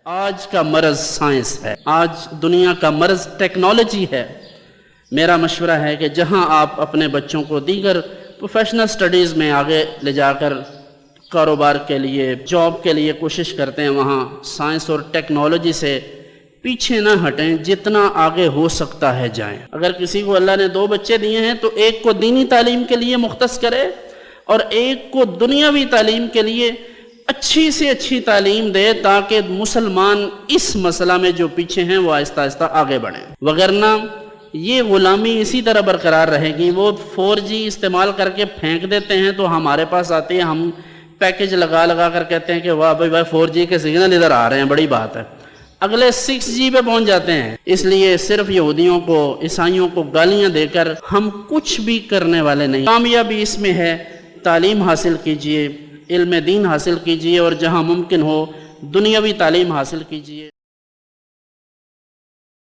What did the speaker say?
آج کا مرض سائنس ہے، آج دنیا کا مرض ٹیکنالوجی ہے۔ میرا مشورہ ہے کہ جہاں آپ اپنے بچوں کو دیگر پروفیشنل سٹڈیز میں آگے لے جا کر کاروبار کے لیے، جاب کے لیے کوشش کرتے ہیں، وہاں سائنس اور ٹیکنالوجی سے پیچھے نہ ہٹیں، جتنا آگے ہو سکتا ہے جائیں۔ اگر کسی کو اللہ نے 2 بچے دیے ہیں تو ایک کو دینی تعلیم کے لیے مختص کرے اور ایک کو دنیاوی تعلیم کے لیے اچھی سے اچھی تعلیم دے، تاکہ مسلمان اس مسئلہ میں جو پیچھے ہیں وہ آہستہ آہستہ آگے بڑھیں۔ وگرنہ یہ غلامی اسی طرح برقرار رہے گی۔ وہ 4G استعمال کر کے پھینک دیتے ہیں تو ہمارے پاس آتے ہیں، ہم پیکج لگا لگا کر کہتے ہیں کہ واہ بھائی 4G کے سگنل ادھر آ رہے ہیں، بڑی بات ہے۔ اگلے 6G پہ پہنچ جاتے ہیں۔ اس لیے صرف یہودیوں کو، عیسائیوں کو گالیاں دے کر ہم کچھ بھی کرنے والے نہیں۔ کامیابی اس میں ہے، تعلیم حاصل کیجئے، علم دین حاصل کیجئے، اور جہاں ممکن ہو دنیاوی تعلیم حاصل کیجئے۔